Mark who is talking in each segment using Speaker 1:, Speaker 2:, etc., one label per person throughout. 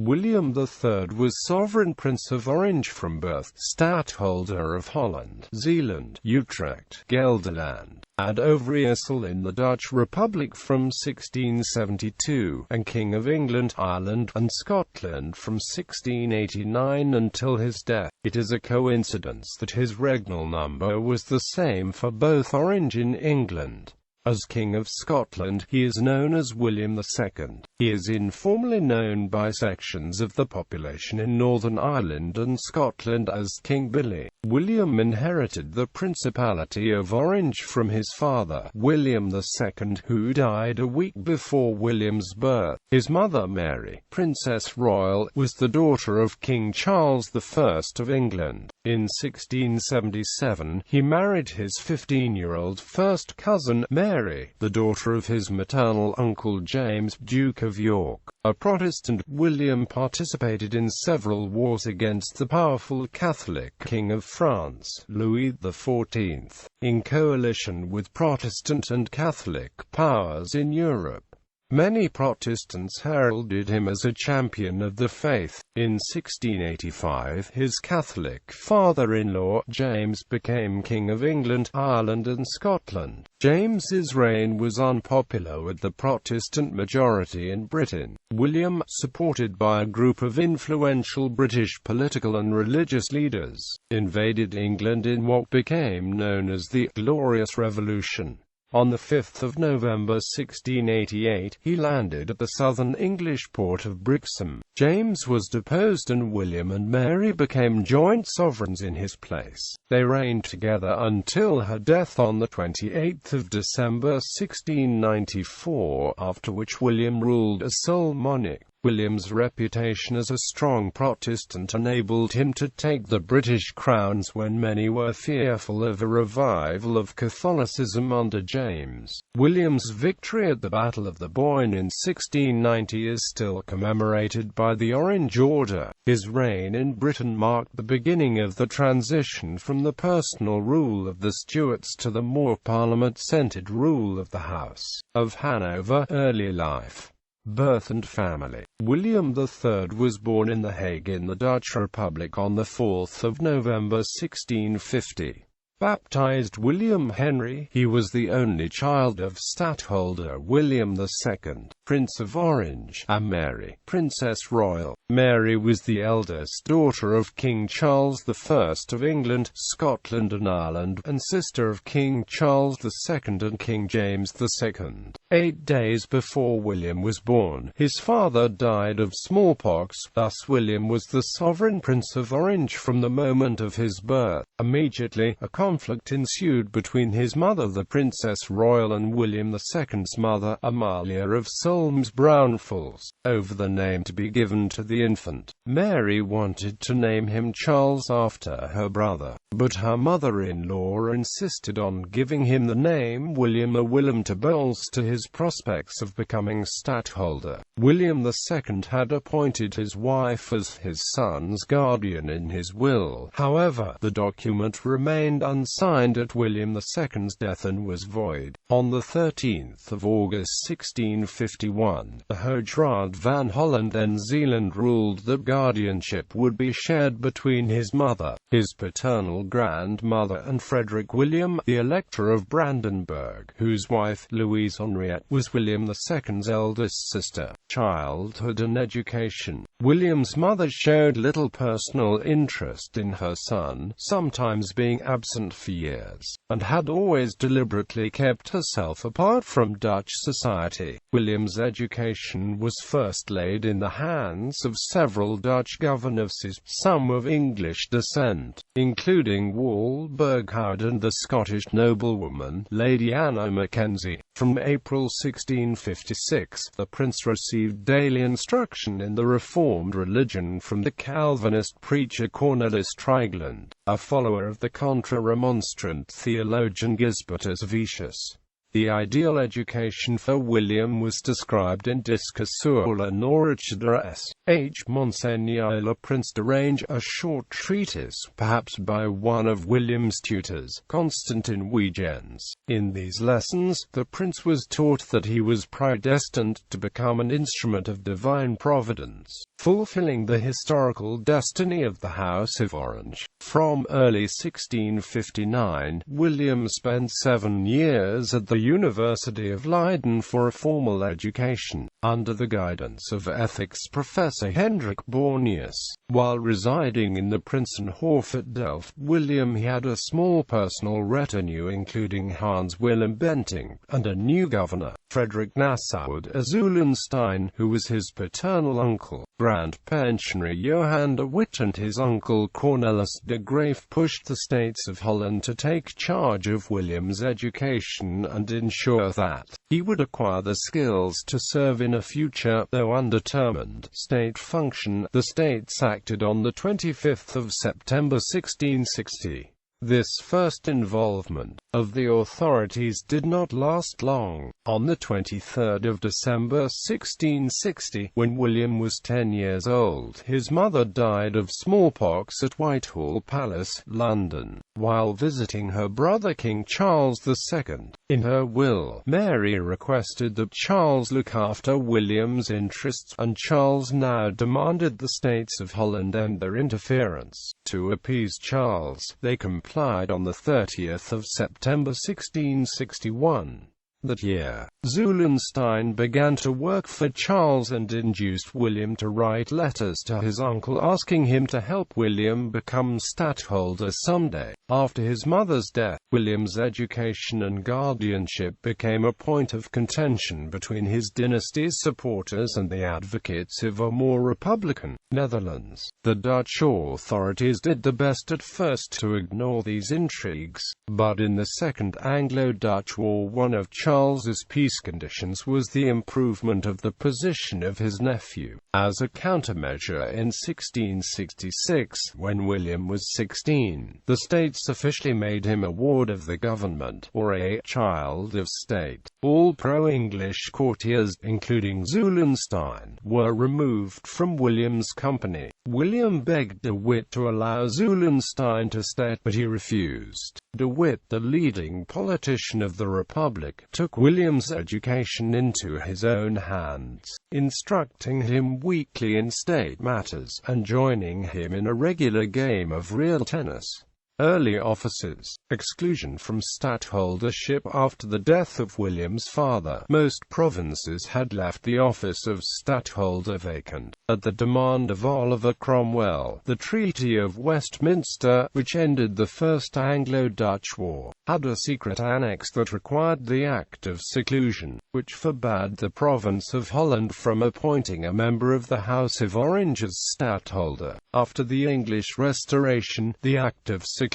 Speaker 1: William III was Sovereign Prince of Orange from birth, Stadtholder of Holland, Zeeland, Utrecht, Gelderland, and Overijssel in the Dutch Republic from 1672, and King of England, Ireland, and Scotland from 1689 until his death. It is a coincidence that his regnal number was the same for both Orange in England. As King of Scotland, he is known as William II. He is informally known by sections of the population in Northern Ireland and Scotland as King Billy. William inherited the Principality of Orange from his father, William II, who died a week before William's birth. His mother Mary, Princess Royal, was the daughter of King Charles I of England. In 1677, he married his 15-year-old first cousin, Mary, the daughter of his maternal uncle James, Duke of York. A Protestant, William participated in several wars against the powerful Catholic King of France, Louis XIV, in coalition with Protestant and Catholic powers in Europe. Many Protestants heralded him as a champion of the faith. In 1685, his Catholic father-in-law, James, became King of England, Ireland and Scotland. James's reign was unpopular with the Protestant majority in Britain. William, supported by a group of influential British political and religious leaders, invaded England in what became known as the Glorious Revolution. On 5 November 1688, he landed at the southern English port of Brixham. James was deposed and William and Mary became joint sovereigns in his place. They reigned together until her death on 28 December 1694, after which William ruled as sole monarch. William's reputation as a strong Protestant enabled him to take the British crowns when many were fearful of a revival of Catholicism under James. William's victory at the Battle of the Boyne in 1690 is still commemorated by the Orange Order. His reign in Britain marked the beginning of the transition from the personal rule of the Stuarts to the more parliament-centered rule of the House of Hanover. Early life, birth and family. William III was born in The Hague in the Dutch Republic on 4 November 1650. Baptized William Henry, he was the only child of Stadtholder William II, Prince of Orange, and Mary, Princess Royal. Mary was the eldest daughter of King Charles I of England, Scotland and Ireland, and sister of King Charles II and King James II. 8 days before William was born, his father died of smallpox, thus William was the sovereign Prince of Orange from the moment of his birth. Immediately, a conflict ensued between his mother the Princess Royal and William II's mother, Amalia of Solms-Braunfels, over the name to be given to the infant. Mary wanted to name him Charles after her brother, but her mother-in-law insisted on giving him the name William to bolster his prospects of becoming stadtholder. William II had appointed his wife as his son's guardian in his will. However, the document remained unsigned at William II's death and was void. On 13 August 1651, the Hoge van Holland and Zeeland ruled that guardianship would be shared between his mother, his paternal grandmother and Frederick William, the Elector of Brandenburg, whose wife, Louise Henriette, was William II's eldest sister. Childhood and education. William's mother showed little personal interest in her son, sometimes being absent for years, and had always deliberately kept herself apart from Dutch society. William's education was first laid in the hands of several Dutch governesses, some of English descent, including Walburghout and the Scottish noblewoman, Lady Anna Mackenzie. From April 1656, the prince received daily instruction in the Reformed religion from the Calvinist preacher Cornelis Trigland, a follower of the Contra-Remonstrant theologian Gisbertus Vicius. The ideal education for William was described in Discours sur la nourriture H. Monseigneur le Prince d'Orange, a short treatise, perhaps by one of William's tutors, Constantin Huygens. In these lessons, the prince was taught that he was predestined to become an instrument of divine providence. fulfilling the historical destiny of the House of Orange. From early 1659, William spent 7 years at the University of Leiden for a formal education, under the guidance of ethics professor Hendrik Bornius. While residing in the Prinsenhof at Delft, William had a small personal retinue including Hans Willem Bentinck, and a new governor, Frederick Nassau de Zulenstein, who was his paternal uncle. Grand Pensionary Johan de Witt and his uncle Cornelis de Graaf pushed the States of Holland to take charge of William's education and ensure that he would acquire the skills to serve in a future, though undetermined, state function. The States acted on the 25th of September 1660. This first involvement of the authorities did not last long. On the 23rd of December 1660, when William was 10 years old, his mother died of smallpox at Whitehall Palace, London, while visiting her brother King Charles II. In her will, Mary requested that Charles look after William's interests, and Charles now demanded the States of Holland end their interference. To appease Charles, they complied on the 30th of September 1661. That year, Zulenstein began to work for Charles and induced William to write letters to his uncle asking him to help William become Stadtholder someday. After his mother's death, William's education and guardianship became a point of contention between his dynasty's supporters and the advocates of a more republican Netherlands. The Dutch authorities did their best at first to ignore these intrigues, but in the Second Anglo-Dutch War, one of Charles's peace conditions was the improvement of the position of his nephew. As a countermeasure, in 1666, when William was 16, the States officially made him a ward of the government, or a child of state. All pro-English courtiers, including Zulenstein, were removed from William's company. William begged de Witt to allow Zulenstein to stay, but he refused. De Witt, the leading politician of the Republic, took William's education into his own hands, instructing him weekly in state matters, and joining him in a regular game of real tennis. Early offices. Exclusion from stadtholdership. After the death of William's father, most provinces had left the office of stadtholder vacant. At the demand of Oliver Cromwell, the Treaty of Westminster, which ended the First Anglo-Dutch War, had a secret annex that required the Act of Seclusion, which forbade the province of Holland from appointing a member of the House of Orange as stadtholder. After the English Restoration, the Act of Seclusion,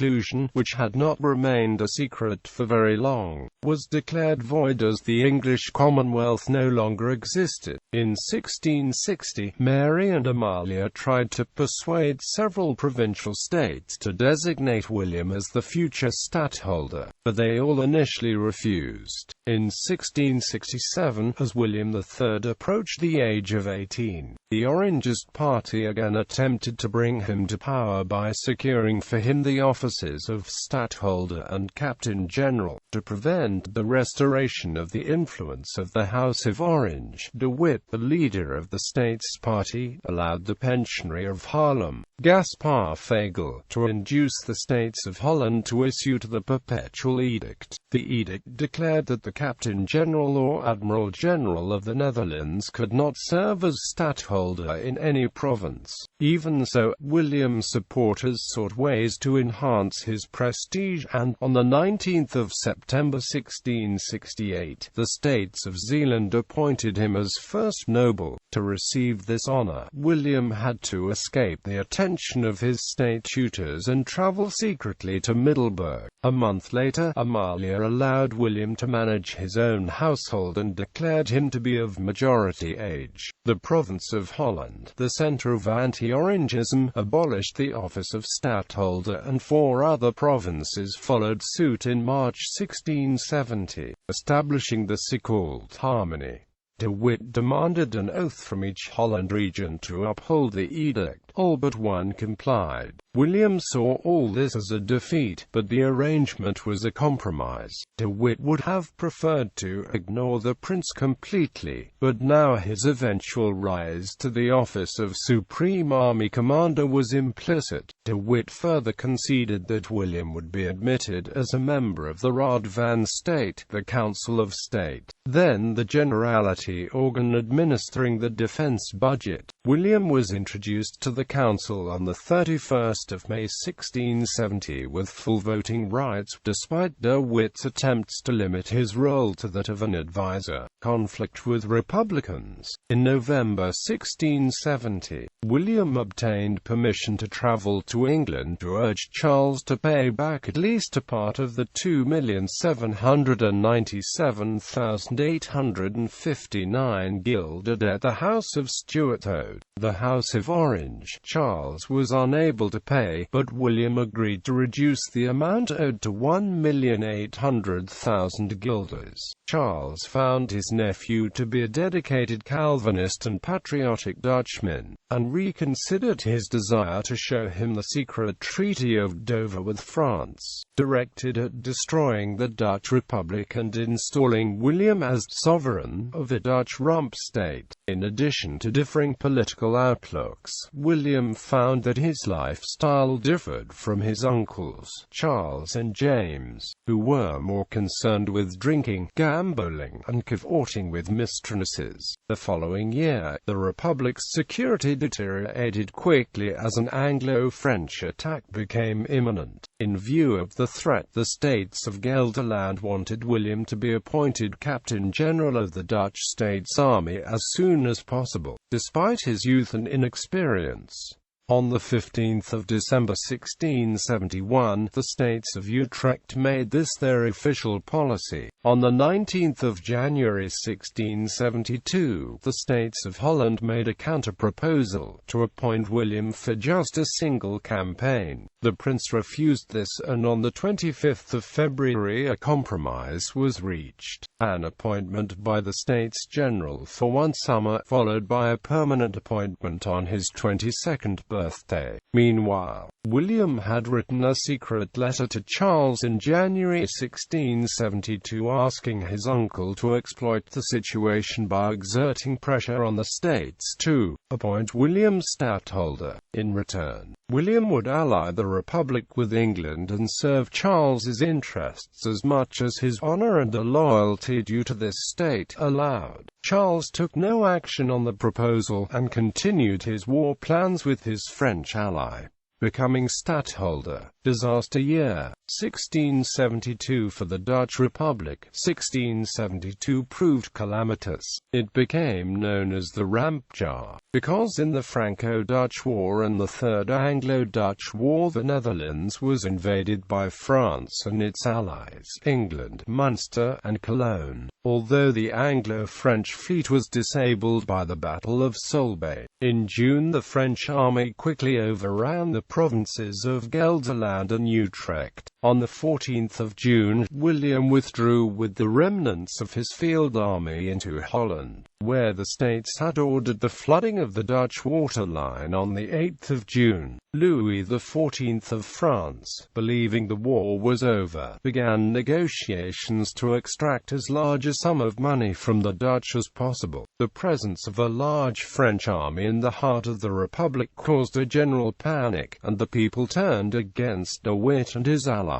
Speaker 1: which had not remained a secret for very long, was declared void as the English Commonwealth no longer existed. In 1660, Mary and Amalia tried to persuade several provincial states to designate William as the future stadtholder, but they all initially refused. In 1667, as William III approached the age of 18, the Orangist party again attempted to bring him to power by securing for him the offices of Stadtholder and Captain General. To prevent the restoration of the influence of the House of Orange, de Witt, the leader of the States Party, allowed the pensionary of Haarlem, Gaspar Fagel, to induce the States of Holland to issue the Perpetual Edict. The edict declared that the Captain General or Admiral General of the Netherlands could not serve as Stadtholder in any province. Even so, William's supporters sought ways to enhance his prestige, and, on the 19th of September 1668, the States of Zeeland appointed him as First Noble. To receive this honor, William had to escape the attention of his state tutors and travel secretly to Middelburg. A month later, Amalia allowed William to manage his own household and declared him to be of majority age. The province of Holland, the center of anti-Orangism, abolished the office of stadtholder, and 4 other provinces followed suit in March 1670, establishing the so-called harmony. De Witt demanded an oath from each Holland region to uphold the edict. All but one complied. William saw all this as a defeat, but the arrangement was a compromise. De Witt would have preferred to ignore the prince completely, but now his eventual rise to the office of Supreme Army Commander was implicit. De Witt further conceded that William would be admitted as a member of the Raad van State, the Council of State, then the Generality organ administering the defense budget. William was introduced to the council on the 31st of May 1670 with full voting rights, despite De Witt's attempts to limit his role to that of an advisor. Conflict with Republicans. In November 1670, William obtained permission to travel to England to urge Charles to pay back at least a part of the 2,797,859 guilder debt the House of Stuart owed. The House of Orange. Charles was unable to pay, but William agreed to reduce the amount owed to 1,800,000 guilders. Charles found his nephew to be a dedicated Calvinist and patriotic Dutchman, and reconsidered his desire to show him the secret Treaty of Dover with France, directed at destroying the Dutch Republic and installing William as sovereign of a Dutch rump state. In addition to differing political outlooks, William found that his lifestyle differed from his uncles, Charles and James, who were more concerned with drinking, gambling, and cavorting with mistresses. The following year, the Republic's security deteriorated quickly as an Anglo-French attack became imminent. In view of the threat, the states of Gelderland wanted William to be appointed Captain General of the Dutch States Army as soon as possible, despite his youth and inexperience. On 15 December 1671, the states of Utrecht made this their official policy. On 19 January 1672, the states of Holland made a counter-proposal to appoint William for just a single campaign. The prince refused this, and on 25 February a compromise was reached. An appointment by the States General for one summer, followed by a permanent appointment on his 22nd birthday. Meanwhile, William had written a secret letter to Charles in January 1672 asking his uncle to exploit the situation by exerting pressure on the states to appoint William Stadtholder. In return, William would ally the Republic with England and serve Charles's interests as much as his honor and the loyalty due to this state allowed. Charles took no action on the proposal, and continued his war plans with his French ally. Becoming Stadtholder. Disaster year. 1672 for the Dutch Republic. 1672 proved calamitous. It became known as the Rampjaar, because in the Franco-Dutch War and the Third Anglo-Dutch War the Netherlands was invaded by France and its allies, England, Munster, and Cologne. Although the Anglo-French fleet was disabled by the Battle of Solbay, in June the French army quickly overran the provinces of Gelderland and Utrecht. On the 14th of June, William withdrew with the remnants of his field army into Holland, where the states had ordered the flooding of the Dutch waterline on the 8th of June. Louis XIV of France, believing the war was over, began negotiations to extract as large a sum of money from the Dutch as possible. The presence of a large French army in the heart of the Republic caused a general panic, and the people turned against De Witt and his allies.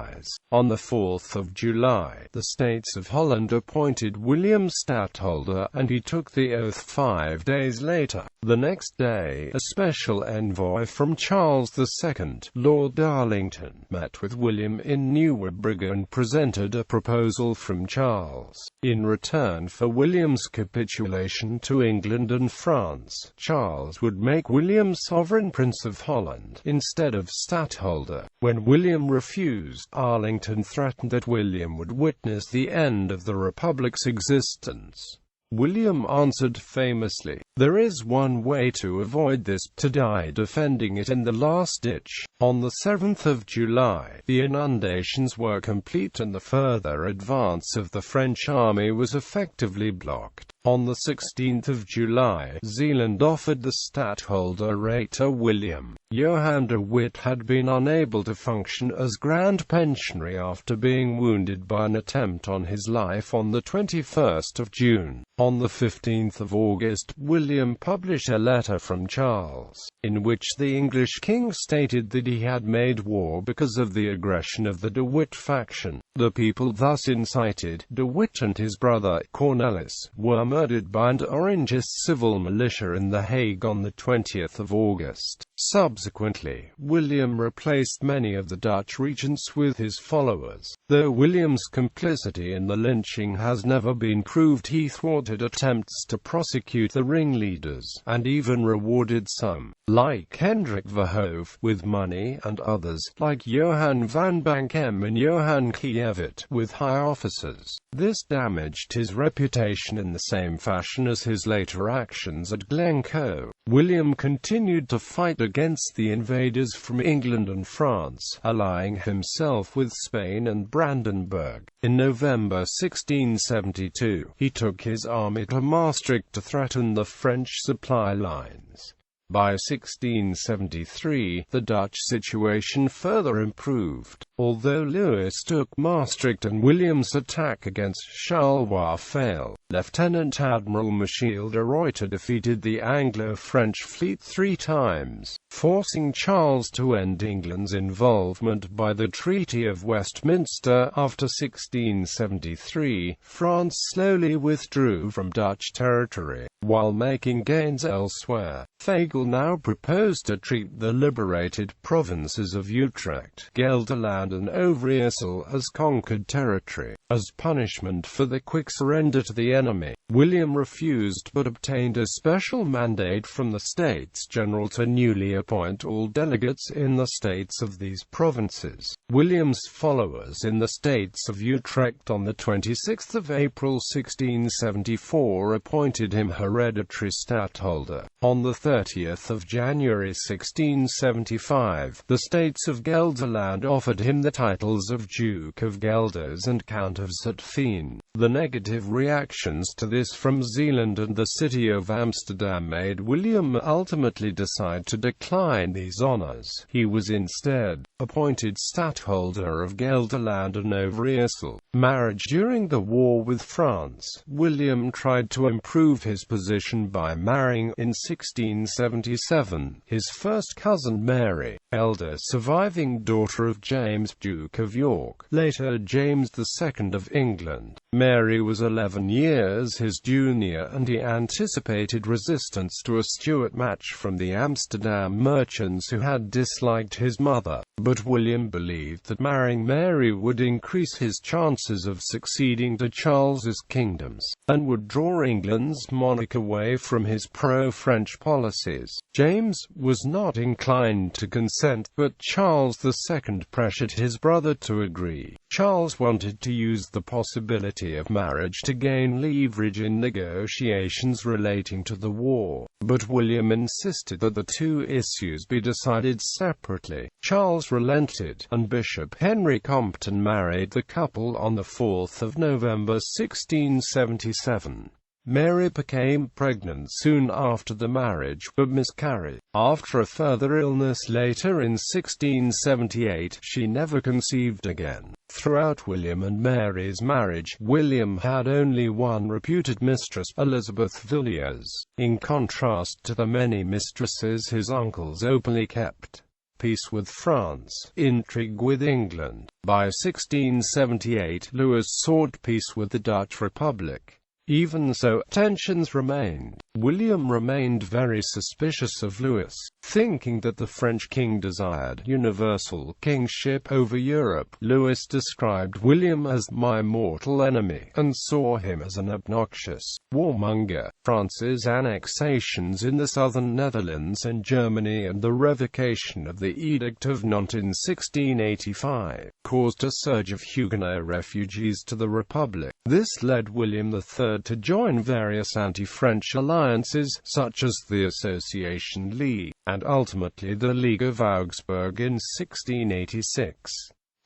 Speaker 1: On the 4th of July, the States of Holland appointed William Stadtholder, and he took the oath 5 days later. The next day, a special envoy from Charles II, Lord Darlington, met with William in Nuremberg and presented a proposal from Charles. In return for William's capitulation to England and France, Charles would make William sovereign Prince of Holland, instead of Stadtholder. When William refused, Arlington threatened that William would witness the end of the Republic's existence. William answered famously, "There is one way to avoid this, to die defending it in the last ditch." On the 7th of July, the inundations were complete and the further advance of the French army was effectively blocked. On 16 July, Zeeland offered the Stadtholder William II.He had been unable to function as Grand Pensionary after being wounded by an attempt on his life on 21 June. On 15 August, William published a letter from Charles, in which the English king stated that he had made war because of the aggression of the De Witt faction. The people thus incited, De Witt and his brother, Cornelis, were murdered by an Orangist civil militia in The Hague on 20 August. Subsequently, William replaced many of the Dutch regents with his followers. Though William's complicity in the lynching has never been proved, he thwarted attempts to prosecute the ringleaders, and even rewarded some, like Hendrik Verhoeven, with money, and others, like Johan van Bankem and Johan Kiewit, with high offices. This damaged his reputation in the same fashion as his later actions at Glencoe. William continued to fight against the invaders from England and France, allying himself with Spain and Brandenburg. In November 1672, he took his army to Maastricht to threaten the French supply lines. By 1673, the Dutch situation further improved. Although Louis took Maastricht and William's attack against Charleroi failed, Lieutenant Admiral Michiel de Ruyter defeated the Anglo-French fleet 3 times, forcing Charles to end England's involvement by the Treaty of Westminster. After 1673, France slowly withdrew from Dutch territory, while making gains elsewhere. Fagel now proposed to treat the liberated provinces of Utrecht, Gelderland and Overijssel as conquered territory, as punishment for the quick surrender to the enemy. William refused but obtained a special mandate from the States General to newly appoint all delegates in the states of these provinces. William's followers in the states of Utrecht on 26 April 1674 appointed him hereditary stadtholder. On 30 January 1675, the states of Gelderland offered him the titles of Duke of Gelders and Count of Zutphen. The negative reactions to this from Zeeland and the city of Amsterdam made William ultimately decide to decline these honors. He was instead appointed Stadtholder of Gelderland and Overijssel. Marriage. During the war with France, William tried to improve his position by marrying, in 1677, his first cousin Mary, elder surviving daughter of James, Duke of York, later James II of England. Mary was 11 years his junior, and he anticipated resistance to a Stuart match from the Amsterdam merchants who had disliked his mother. But William believed that marrying Mary would increase his chances of succeeding to Charles's kingdoms, and would draw England's monarch away from his pro-French policies. James was not inclined to consent, but Charles II pressured his brother to agree. Charles wanted to use the possibility of marriage to gain leverage in negotiations relating to the war, but William insisted that the two issues be decided separately. Charles relented, and Bishop Henry Compton married the couple on 4 November 1677. Mary became pregnant soon after the marriage, but miscarried. After a further illness later in 1678, she never conceived again. Throughout William and Mary's marriage, William had only one reputed mistress, Elizabeth Villiers, in contrast to the many mistresses his uncles openly kept. Peace with France, intrigue with England. By 1678, Louis sought peace with the Dutch Republic. Even so, tensions remained. William remained very suspicious of Louis, thinking that the French king desired universal kingship over Europe. Louis described William as "my mortal enemy," and saw him as an obnoxious warmonger. France's annexations in the southern Netherlands and Germany and the revocation of the Edict of Nantes in 1685 caused a surge of Huguenot refugees to the Republic. This led William III to join various anti-French alliances, such as the Association League, and ultimately the League of Augsburg in 1686.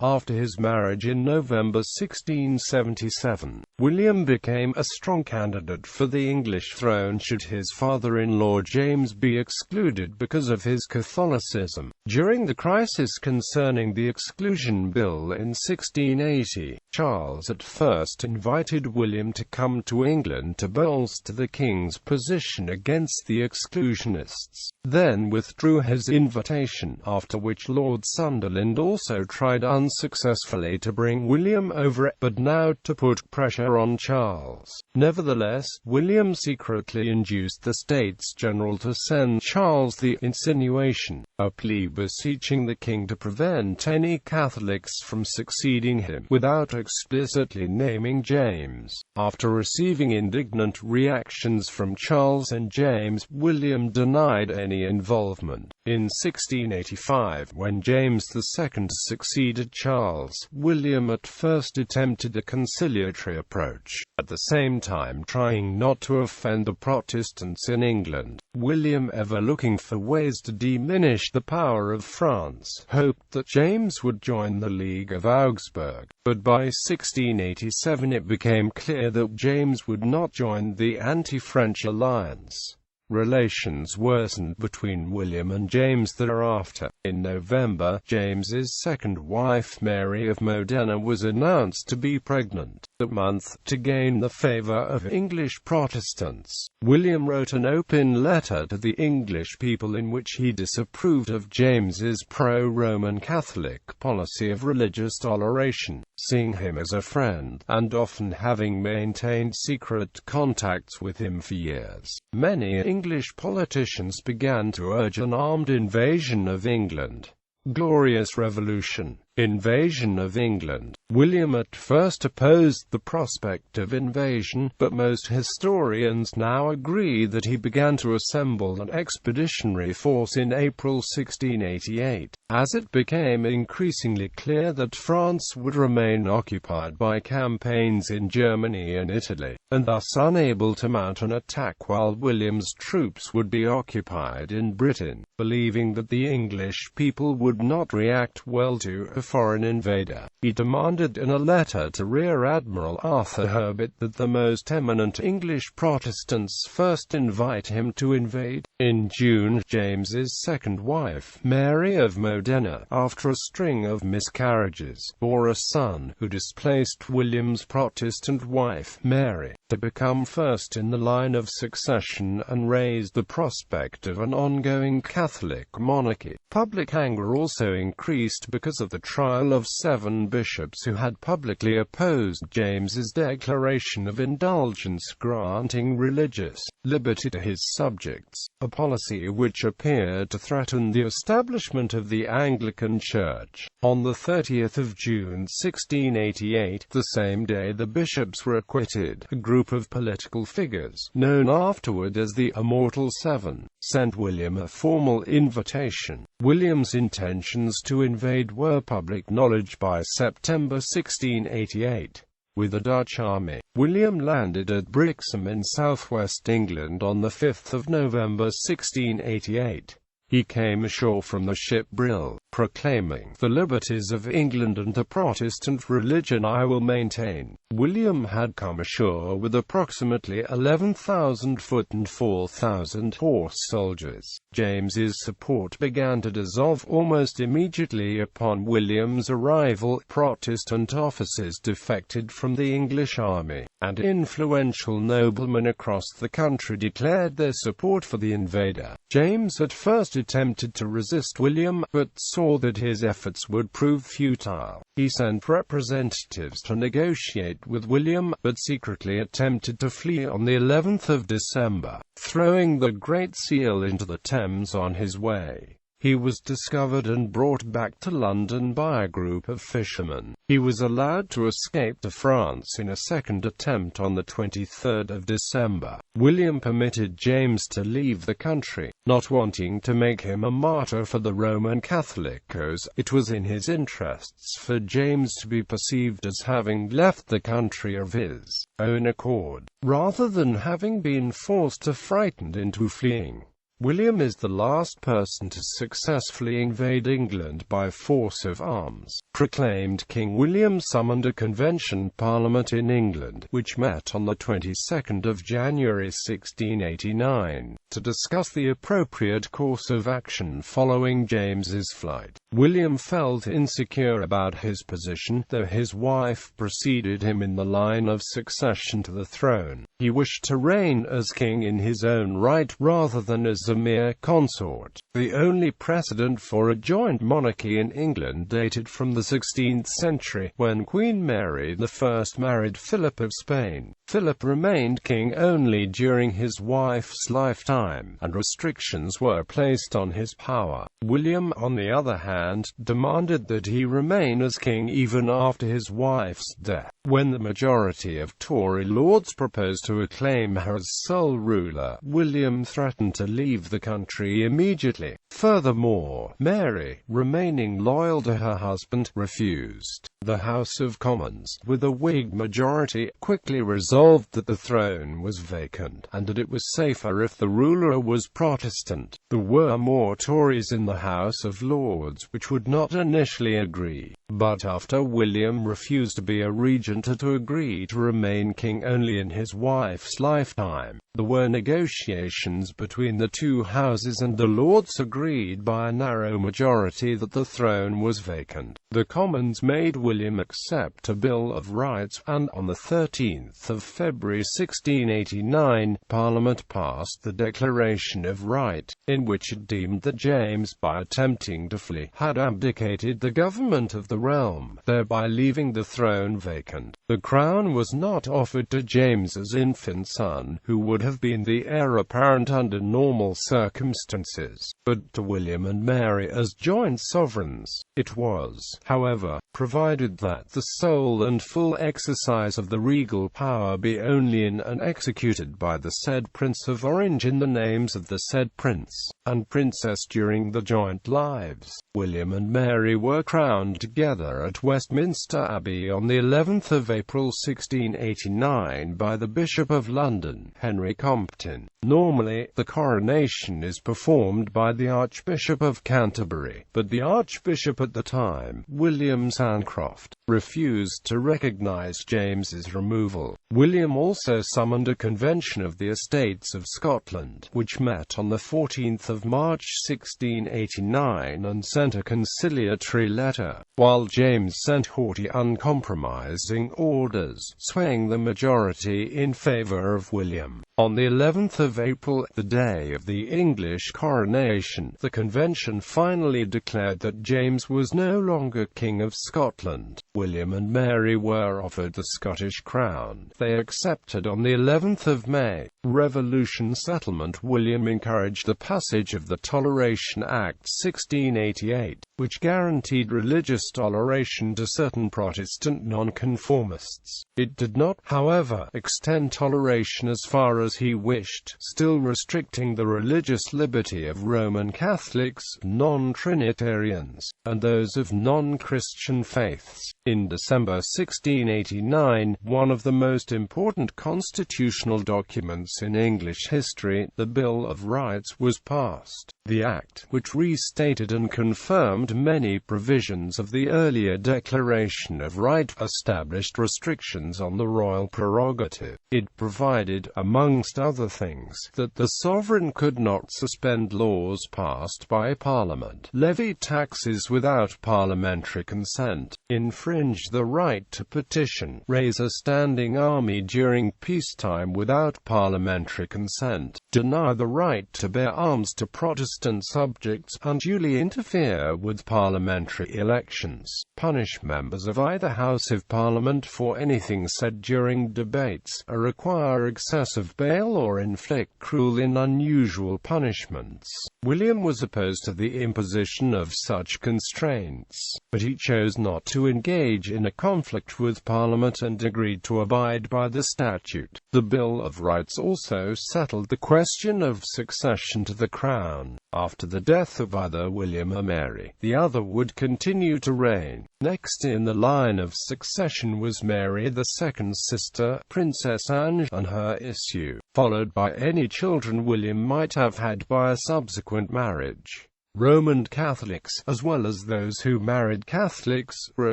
Speaker 1: After his marriage in November 1677, William became a strong candidate for the English throne should his father-in-law James be excluded because of his Catholicism. During the crisis concerning the Exclusion Bill in 1680, Charles at first invited William to come to England to bolster the king's position against the exclusionists, then withdrew his invitation, after which Lord Sunderland also tried unsuccessfully to bring William over, but now to put pressure on Charles. Nevertheless, William secretly induced the States General to send Charles the Insinuation, a plea beseeching the king to prevent any Catholics from succeeding him, without explicitly naming James. After receiving indignant reactions from Charles and James, William denied any involvement. In 1685, when James II succeeded Charles, William at first attempted a conciliatory approach, at the same time trying not to offend the Protestants in England. William, ever looking for ways to diminish the power of France, hoped that James would join the League of Augsburg, but by 1687 it became clear that James would not join the anti-French alliance. Relations worsened between William and James thereafter. In November, James's second wife Mary of Modena was announced to be pregnant. That month, to gain the favour of English Protestants, William wrote an open letter to the English people in which he disapproved of James's pro-Roman Catholic policy of religious toleration, seeing him as a friend, and often having maintained secret contacts with him for years. Many English politicians began to urge an armed invasion of England. Glorious Revolution. Invasion of England. William at first opposed the prospect of invasion, but most historians now agree that he began to assemble an expeditionary force in April 1688, as it became increasingly clear that France would remain occupied by campaigns in Germany and Italy, and thus unable to mount an attack while William's troops would be occupied in Britain. Believing that the English people would not react well to a foreign invader, he demanded in a letter to Rear Admiral Arthur Herbert that the most eminent English Protestants first invite him to invade. In June, James's second wife, Mary of Modena, after a string of miscarriages, bore a son, who displaced William's Protestant wife, Mary, to become first in the line of succession and raised the prospect of an ongoing Catholic monarchy. Public anger also increased because of the trial of 7 bishops who had publicly opposed James's declaration of indulgence granting religious liberty to his subjects, a policy which appeared to threaten the establishment of the Anglican Church. On the 30th of June 1688, the same day the bishops were acquitted, a group of political figures, known afterward as the Immortal Seven, sent William a formal invitation. William's intentions to invade were public knowledge by September 1688. With a Dutch army, William landed at Brixham in southwest England on the 5th of November 1688. He came ashore from the ship Brill, proclaiming, "The liberties of England and the Protestant religion I will maintain." William had come ashore with approximately 11,000 foot and 4,000 horse soldiers. James's support began to dissolve almost immediately upon William's arrival. Protestant officers defected from the English army, and influential noblemen across the country declared their support for the invader. James at first attempted to resist William, but saw that his efforts would prove futile. He sent representatives to negotiate with William, but secretly attempted to flee on the 11th of December, throwing the Great Seal into the Thames on his way. He was discovered and brought back to London by a group of fishermen. He was allowed to escape to France in a second attempt on the 23rd of December. William permitted James to leave the country, not wanting to make him a martyr for the Roman Catholic cause. It was in his interests for James to be perceived as having left the country of his own accord, rather than having been forced or frightened into fleeing. William is the last person to successfully invade England by force of arms. Proclaimed King William summoned a convention parliament in England, which met on the 22nd of January 1689, to discuss the appropriate course of action following James's flight. William felt insecure about his position, though his wife preceded him in the line of succession to the throne. He wished to reign as king in his own right rather than as a mere consort. The only precedent for a joint monarchy in England dated from the 16th century, when Queen Mary I married Philip of Spain. Philip remained king only during his wife's lifetime, and restrictions were placed on his power. William, on the other hand, demanded that he remain as king even after his wife's death. When the majority of Tory lords proposed to acclaim her as sole ruler, William threatened to leave the country immediately. Furthermore, Mary, remaining loyal to her husband, refused. The House of Commons, with a Whig majority, quickly resolved that the throne was vacant, and that it was safer if the ruler was Protestant. There were more Tories in the House of Lords, which would not initially agree. But after William refused to be a regent and to agree to remain king only in his wife's lifetime, there were negotiations between the two houses, and the Lords agreed by a narrow majority that the throne was vacant. The Commons made William accept a Bill of Rights, and on the 13th of February 1689, Parliament passed the Declaration of Right, in which it deemed that James, by attempting to flee, had abdicated the government of the realm, thereby leaving the throne vacant. The crown was not offered to James's infant son, who would have been the heir apparent under normal circumstances, but to William and Mary as joint sovereigns. It was, however, provided that the sole and full exercise of the regal power be only in and executed by the said Prince of Orange in the names of the said Prince and Princess during the joint lives. William and Mary were crowned together at Westminster Abbey on the 11th of April 1689 by the Bishop of London, Henry Compton. Normally, the coronation is performed by the Archbishop of Canterbury, but the Archbishop at the time, William Sancroft, refused to recognize James's removal. William also summoned a convention of the Estates of Scotland, which met on the 14th of March 1689 and sent a conciliatory letter, while James sent haughty, uncompromising orders, swaying the majority in favor of William. On the 11th of April, the day of the English coronation, the convention finally declared that James was no longer King of Scotland. William and Mary were offered the Scottish crown. They accepted on the 11th of May. Revolution settlement. William encouraged the passage of the Toleration Act 1688, which guaranteed religious toleration to certain Protestant nonconformists. It did not, however, extend toleration as far as he wished, still restricting the religious liberty of Roman Catholics, non-Trinitarians, and those of non-Christian faiths. In December 1689, one of the most important constitutional documents in English history, the Bill of Rights, was passed. The Act, which restated and confirmed many provisions of the earlier Declaration of Right, established restrictions on the royal prerogative. It provided, amongst other things, that the sovereign could not suspend laws passed by Parliament, levy taxes without parliamentary consent, infringe the right to petition, raise a standing army during peacetime without parliamentary consent, deny the right to bear arms to Protestant subjects, unduly interfere with parliamentary elections, punish members of either House of Parliament for anything said during debates, require excessive bail or inflict cruel and unusual punishments. William was opposed to the imposition of such constraints, but he chose not to engage in a conflict with Parliament and agreed to abide by the statute. The Bill of Rights also settled the question of succession to the crown. After the death of either William or Mary, the other would continue to reign. reign. Next in the line of succession was Mary II's sister, Princess Anne, and her issue, followed by any children William might have had by a subsequent marriage. Roman Catholics, as well as those who married Catholics, were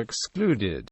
Speaker 1: excluded.